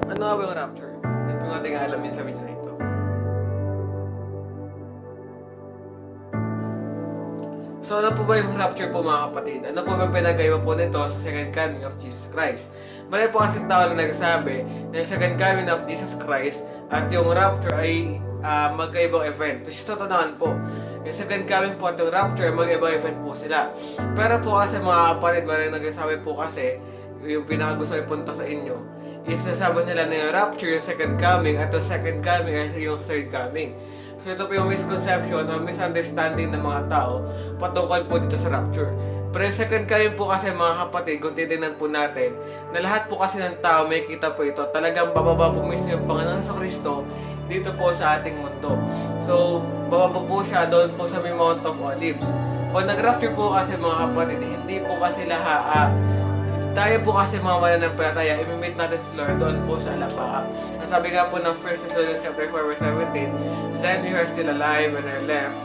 Ano nga ba yung rapture? Ito yung ating alamin sa video na ito. So ano po ba yung rapture po mga kapatid? Ano po ba pinagkaiba po nito sa second coming of Jesus Christ? Marami po kasi tao na nagsasabi na yung second coming of Jesus Christ at yung rapture ay magkaibang event. Kasi totoo naman po, yung second coming po at yung rapture, mag-ibang event po sila. Pero po kasi mga kapatid, marami nagsasabi po kasi, yung pinakagusto ipunta sa inyo, is nasabi nila na yung rapture, yung second coming, at yung second coming ay yung third coming. So ito po yung misconception o misunderstanding ng mga tao patungkol po dito sa rapture. Pero yung second coming po kasi mga kapatid, kung titignan po natin, na lahat po kasi ng tao may kita po ito, talagang bababa po mismo yung Panginoon sa Kristo dito po sa ating mundo. So, bababa po siya doon po sa may Mount of Olives. Pag nag-rapture po kasi mga kapatid, hindi po kasi tayo po kasi mga mananampalataya, imimit natin si Lord doon po sa alapaap. Nasabi nga po ng 1 Thessalonians chapter 4 verse 17, then we are still alive and are left,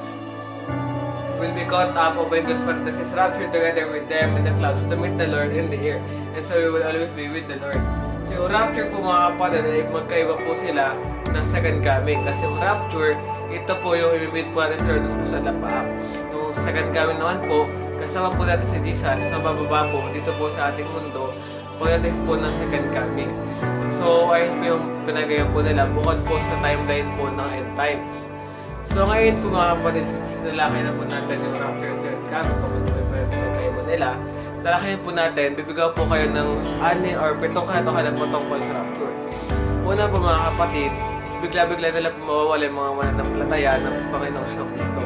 will be caught up when those parentheses raptured together with them in the clouds to meet the Lord in the air. And so we will always be with the Lord. So yung rapture po mga kapatid, ay magkaiba po sila ng second coming. Kasi yung rapture, ito po yung imimit po natin si Lord doon po sa alapaap. Yung second coming naman po, kasama po natin si Jesus sa bababa po dito po sa ating mundo pagdating po ng second coming. So ayun po yung pinagayon po nila bukod po sa timeline po ng end times. So ngayon po mga kapatid, nalakay na po natin yung rapture and second coming kung ano po yung pinagayon po nila. Talakayin po natin, bibigyan po kayo ng 6 or 7 katotohanan po tungkol sa rapture. Una po mga kapatid, is bigla-bigla nila po mawawala yung mga mananampalataya ng Panginoong Jesucristo.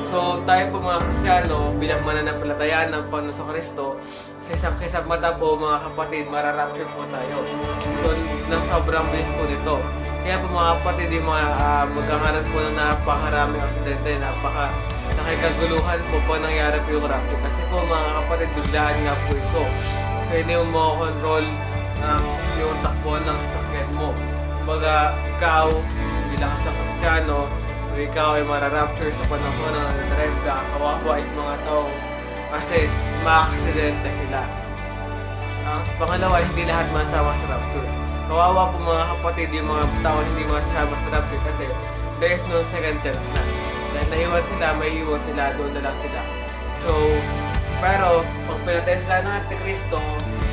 So, tayo po mga Kristiyano, bilang mananampalataya ng Panginoon sa Kristo, sa isang kisap mata po mga kapatid, mararapture po tayo. So, na sobrang bilis po nito. Kaya po mga kapatid, yung mga magkakaroon po ng napakaraming aksidente, nakikaguluhan po po nangyari po yung rapture. Kasi po mga kapatid, biglaan nga po ito. So, hindi mo makontrol yung takbo ng sakyan mo. Kumbaga, ikaw, bilang isang Kristiyano, ikaw ay mararapture sa panahon na nag-drive ka, kawawa yung mga taong kasi makakaksidente sila. Pangalawa, hindi lahat masama sa rapture. Kawawa po mga kapatid yung mga tao hindi masama sa rapture kasi there is no second chance na. Dahil naiwan sila, may iwan sila, doon na lang sila. So, pero pag pinatay sila ng Antikristo,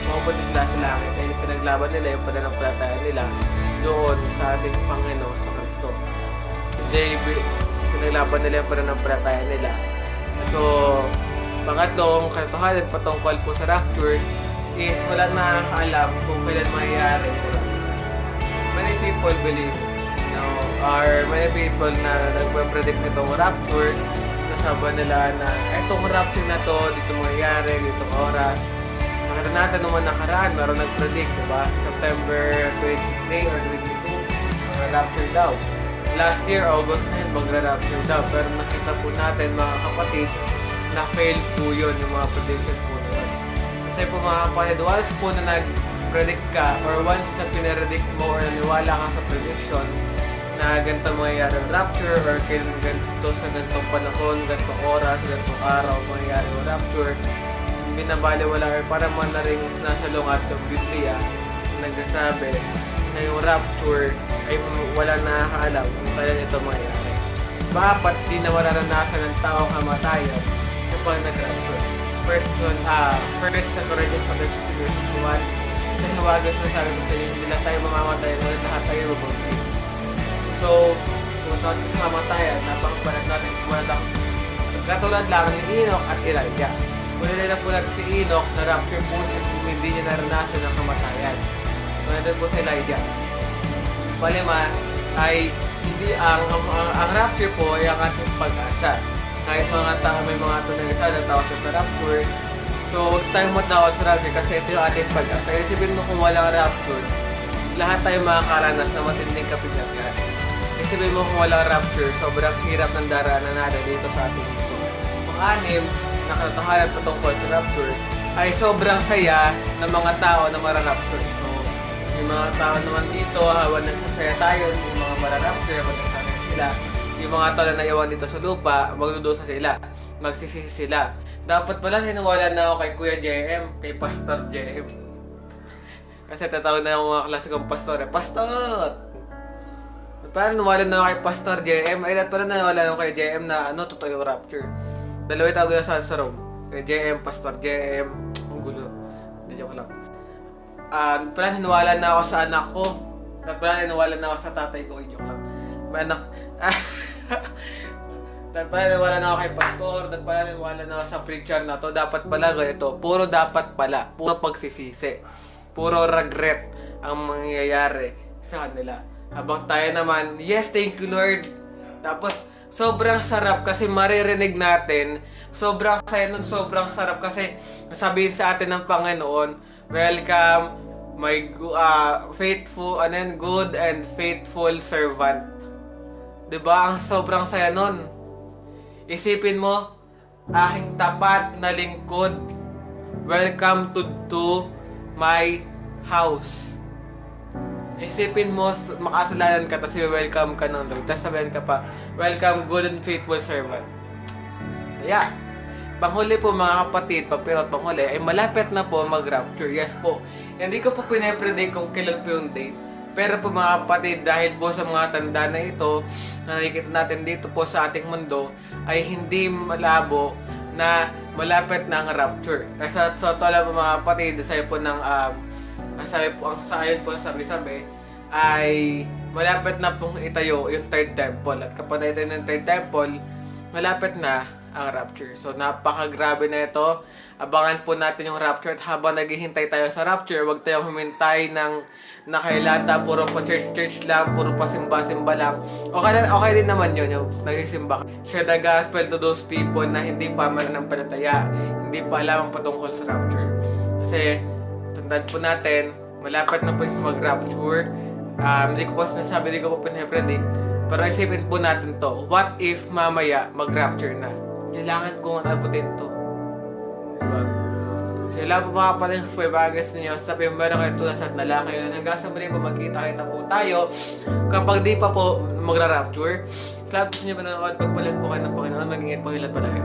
mapupunta sila sa langit. Dahil pinaglaban nila yung pananampalataya nila doon sa ating Panginoon sa Kristo. Hindi pinaglaban nila yung pananampalataya nila. So, pangatlong katotohanan patungkol po sa rapture is walang nakakaalam kung kailan mangyayari yung rapture. Many people believe, or many people na nagpe-predict nitong rapture, sasabi nila na etong rapture na to, dito mangyayari, dito oras. Nakita natin naman nakaraan, meron nag-predict, diba? September 23 or 22, rapture daw. Last year, August na yun, magra-rapture daw. Pero nakita po natin, mga kapatid, na fail po yun, yung mga prediction po na yun. Kasi po mga kapatid, once po na nag-predict ka, or once na pinaredict mo, or naniwala ka sa prediction, na ganito mangyayari yung rapture, or kailan ganito sa ganitong panahon, ganitong oras, ganitong araw, mangyayari yung rapture, binabaliwala, or para man na rin nasa lungat yung Biblia, nagsasabi na yung rapture ay wala nakakaalam kung kailan ito mangyayari. Bakit di na mararanasan ng tao kamatayan kapag nag-rapture? First Corinthians 15:1, sa hiwagas na sabi ko sa inyo, hindi lang tayo mamamatay na lahat tayo mabuntis. So, kung tawag sa kamatayan, napakapalag natin kumalang katulad lang ni Enoch at Elijah. Kung nila po natin si Enoch, na rapture po siya kung hindi niya naranasan ng kamatayan. Kung po si Elijah. Palima ay hindi ang rapture po ay ang ating pag-asa. Kahit mga tao may mga tunay na tao sa rapture. So huwag tayong matawag sa rapture kasi ito yung ating pag-asa. Isipin mo kung walang rapture, lahat tayo makakaranas na matinding kapigatan. Isipin mo kung walang rapture, sobrang hirap ng daraanan natin dito sa ating mundo. Pang-anim, na katotohanan patungkol sa rapture, ay sobrang saya ng mga tao na mararapture. So, yung mga tao naman dito, habang nagsasaya tayo, yung mga mararapture, magsasaya sila. Yung mga tao na naiwan dito sa lupa, magdudusa sila, magsisisi sila. Dapat pala hiniwala na ako kay Kuya JM, kay Pastor JM. Kasi tatawag na yung mga klase kong pastor. Pastor! Paano nawala na ako kay Pastor JM? Ay, paano nawala na ako kay JM na totoo yung rapture? Dalawa yung tawag na sa room. Kay JM, Pastor JM. Ang gulo. Hindi, joke lang. Pala nawala na ako sa anak ko. At pala nawala na ako sa tatay ko. Joke lang. May anak. Dahil pala nawala na ako kay Pastor. Dahil pala nawala na ako sa preacher na to. Dapat pala ganito. Puro dapat pala. Puro pagsisisi. Puro regret ang mangyayari sa kanila. Habang tayo naman, yes, thank you Lord. Tapos, sobrang sarap kasi maririnig natin. Sobrang saya nun, sobrang sarap kasi sabihin sa atin ng Panginoon, welcome, my faithful, good and faithful servant. Diba? Ang sobrang saya nun. Isipin mo, aking tapat na lingkod, welcome to my house. Isipin mo, makasalanan ka, tapos welcome ka ng Lord. Tapos sabihin ka pa, welcome, good and faithful servant. Saya. Panghuli po mga kapatid, papirot panghuli, ay malapit na po mag-rapture. Yes po. Hindi ko po pinapredict kung kailan po yung date. Pero po mga kapatid, dahil po sa mga tanda na ito, na nakikita natin dito po sa ating mundo, ay hindi malabo na malapit na ang rapture. Kasi sa totoo po mga kapatid, sabi po ng ang sayon po sabi ay malapit na pong itayo yung third temple. At kapag naitayo ng third temple, malapit na ang rapture. So napakagrabe na ito. Abangan po natin yung rapture. At habang naghihintay tayo sa rapture, huwag tayong humintay ng nakailata, puro pa church lang, puro pa simba lang. Okay din naman yun, yung nagsisimba ka. Share the gospel to those people na hindi pa mananampalataya, hindi pa alam ang patungkol sa rapture. Kasi tandaan po natin, malapit na po yung mag-rapture. Hindi ko po sinasabi, hindi ko po pinapredict. Pero isipin po natin to. What if mamaya mag-rapture na? Kailangan kong abutin to. Diba? So, ilan po mga pala yung spoibagas ninyo. Sabi mo, meron kayo tulas at nala kayo. Hanggang sa muli po magkita-kita po tayo. Kapag di pa po magra-rapture, salamat sa inyo panonood. Pagpalit po kayo ng Panginoon, mag-ingat po hilat palagi.